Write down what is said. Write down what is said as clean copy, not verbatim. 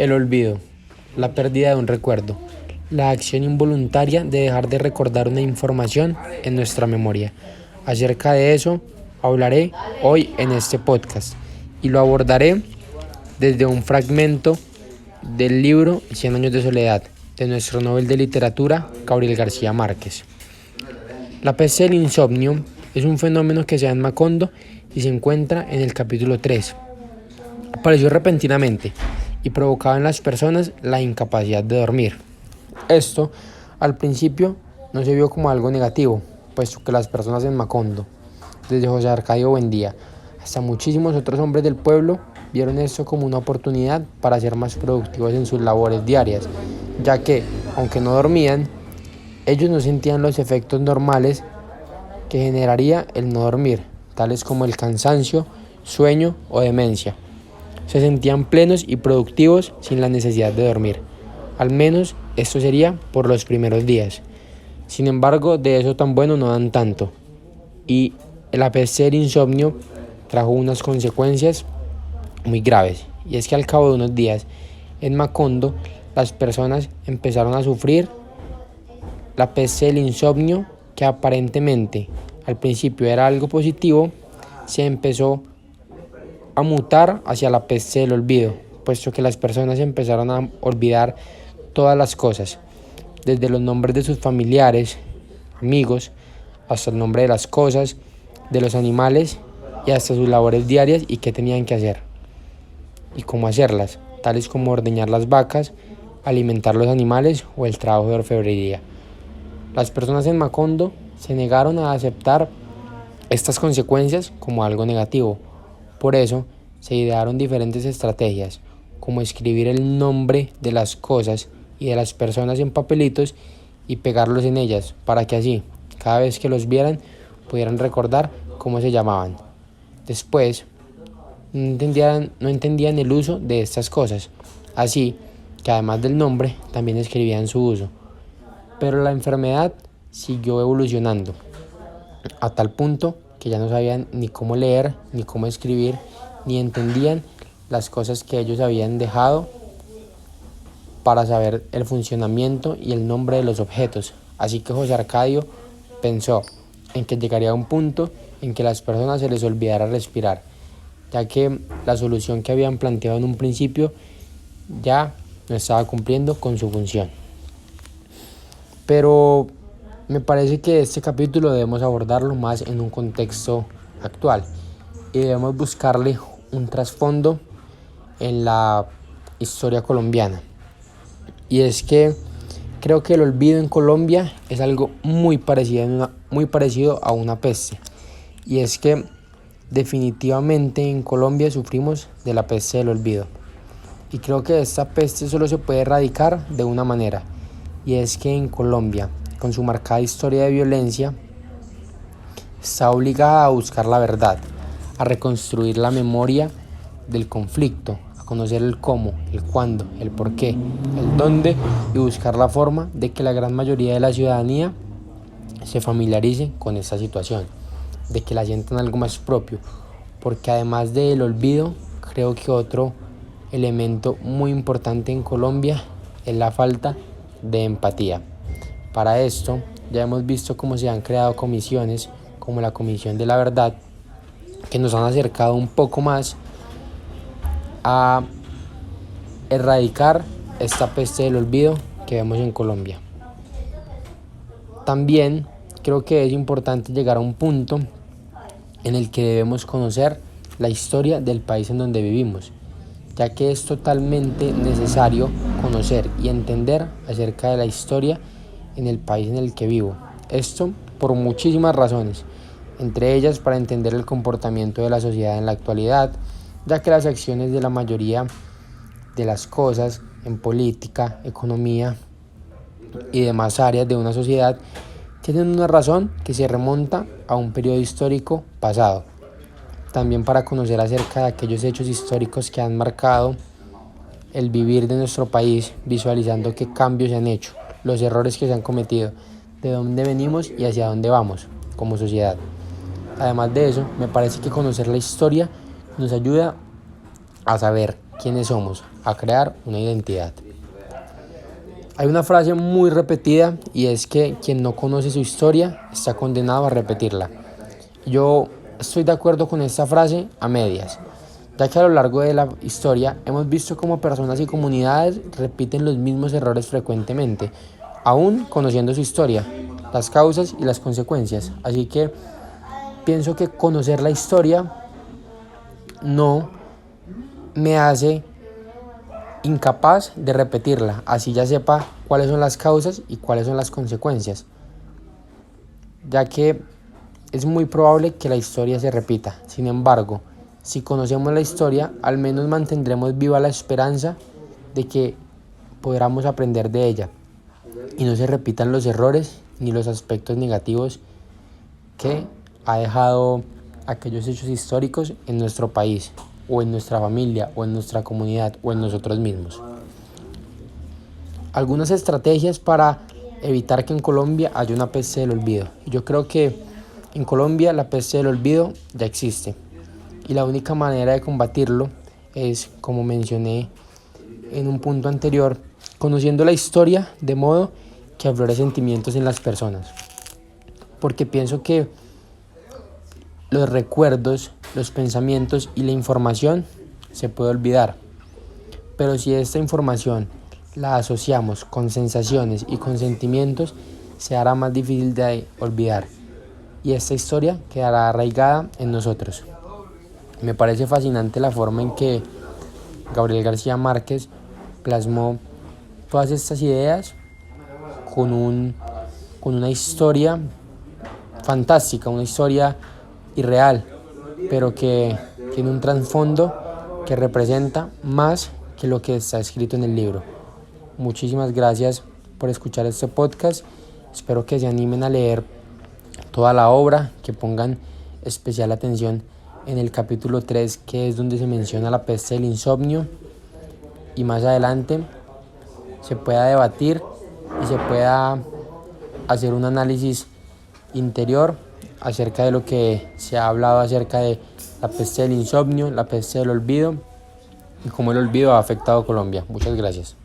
El olvido, la pérdida de un recuerdo, la acción involuntaria de dejar de recordar una información en nuestra memoria. Acerca de eso hablaré hoy en este podcast y lo abordaré desde un fragmento del libro Cien años de soledad de nuestro Nobel de Literatura, Gabriel García Márquez. La peste del insomnio es un fenómeno que se da en Macondo y se encuentra en el capítulo 3. Apareció repentinamente y provocaba en las personas la incapacidad de dormir. Esto, al principio, no se vio como algo negativo, puesto que las personas en Macondo, desde José Arcadio Buendía hasta muchísimos otros hombres del pueblo, vieron esto como una oportunidad para ser más productivos en sus labores diarias, ya que, aunque no dormían, ellos no sentían los efectos normales que generaría el no dormir, tales como el cansancio, sueño o demencia. Se sentían plenos y productivos sin la necesidad de dormir. Al menos esto sería por los primeros días. Sin embargo, de eso tan bueno no dan tanto. Y la peste del insomnio trajo unas consecuencias muy graves. Y es que al cabo de unos días, en Macondo, las personas empezaron a sufrir la peste del insomnio, que aparentemente al principio era algo positivo, se empezó a mutar hacia la peste del olvido, puesto que las personas empezaron a olvidar todas las cosas, desde los nombres de sus familiares, amigos, hasta el nombre de las cosas, de los animales y hasta sus labores diarias y qué tenían que hacer y cómo hacerlas, tales como ordeñar las vacas, alimentar los animales o el trabajo de orfebrería. Las personas en Macondo se negaron a aceptar estas consecuencias como algo negativo. Por eso se idearon diferentes estrategias, como escribir el nombre de las cosas y de las personas en papelitos y pegarlos en ellas, para que así, cada vez que los vieran, pudieran recordar cómo se llamaban. Después, no entendían el uso de estas cosas, así que además del nombre, también escribían su uso. Pero la enfermedad siguió evolucionando, a tal punto que ya no sabían ni cómo leer, ni cómo escribir, ni entendían las cosas que ellos habían dejado para saber el funcionamiento y el nombre de los objetos. Así que José Arcadio pensó en que llegaría a un punto en que a las personas se les olvidara respirar, ya que la solución que habían planteado en un principio ya no estaba cumpliendo con su función. Pero me parece que este capítulo debemos abordarlo más en un contexto actual y debemos buscarle un trasfondo en la historia colombiana. Y es que creo que el olvido en Colombia es algo muy parecido a una peste. Y es que definitivamente en Colombia sufrimos de la peste del olvido. Y creo que esta peste solo se puede erradicar de una manera. Y es que en Colombia, con su marcada historia de violencia, está obligada a buscar la verdad, a reconstruir la memoria del conflicto, a conocer el cómo, el cuándo, el por qué, el dónde y buscar la forma de que la gran mayoría de la ciudadanía se familiarice con esta situación, de que la sientan algo más propio, porque además del olvido, creo que otro elemento muy importante en Colombia es la falta de empatía. Para esto ya hemos visto cómo se han creado comisiones como la Comisión de la Verdad, que nos han acercado un poco más a erradicar esta peste del olvido que vemos en Colombia. También creo que es importante llegar a un punto en el que debemos conocer la historia del país en donde vivimos, ya que es totalmente necesario conocer y entender acerca de la historia en el país en el que vivo. Esto por muchísimas razones, entre ellas para entender el comportamiento de la sociedad en la actualidad, ya que las acciones de la mayoría de las cosas en política, economía y demás áreas de una sociedad tienen una razón que se remonta a un periodo histórico pasado. También para conocer acerca de aquellos hechos históricos que han marcado el vivir de nuestro país, visualizando qué cambios se han hecho, los errores que se han cometido, de dónde venimos y hacia dónde vamos como sociedad. Además de eso, me parece que conocer la historia nos ayuda a saber quiénes somos, a crear una identidad. Hay una frase muy repetida y es que quien no conoce su historia está condenado a repetirla. Yo estoy de acuerdo con esta frase a medias, ya que a lo largo de la historia hemos visto cómo personas y comunidades repiten los mismos errores frecuentemente, aún conociendo su historia, las causas y las consecuencias. Así que pienso que conocer la historia no me hace incapaz de repetirla, así ya sepa cuáles son las causas y cuáles son las consecuencias, ya que es muy probable que la historia se repita. Sin embargo, si conocemos la historia, al menos mantendremos viva la esperanza de que podamos aprender de ella y no se repitan los errores ni los aspectos negativos que ha dejado aquellos hechos históricos en nuestro país, o en nuestra familia, o en nuestra comunidad, o en nosotros mismos. Algunas estrategias para evitar que en Colombia haya una peste del olvido. Yo creo que en Colombia la peste del olvido ya existe y la única manera de combatirlo es, como mencioné en un punto anterior, conociendo la historia de modo que aflore sentimientos en las personas. Porque pienso que los recuerdos, los pensamientos y la información se puede olvidar. Pero si esta información la asociamos con sensaciones y con sentimientos, se hará más difícil de olvidar y esta historia quedará arraigada en nosotros. Me parece fascinante la forma en que Gabriel García Márquez plasmó todas estas ideas con una historia fantástica, una historia irreal, pero que tiene un trasfondo que representa más que lo que está escrito en el libro. Muchísimas gracias por escuchar este podcast. Espero que se animen a leer toda la obra, que pongan especial atención en el capítulo 3, que es donde se menciona la peste del insomnio, y más adelante se pueda debatir y se pueda hacer un análisis interior acerca de lo que se ha hablado acerca de la peste del insomnio, la peste del olvido y cómo el olvido ha afectado a Colombia. Muchas gracias.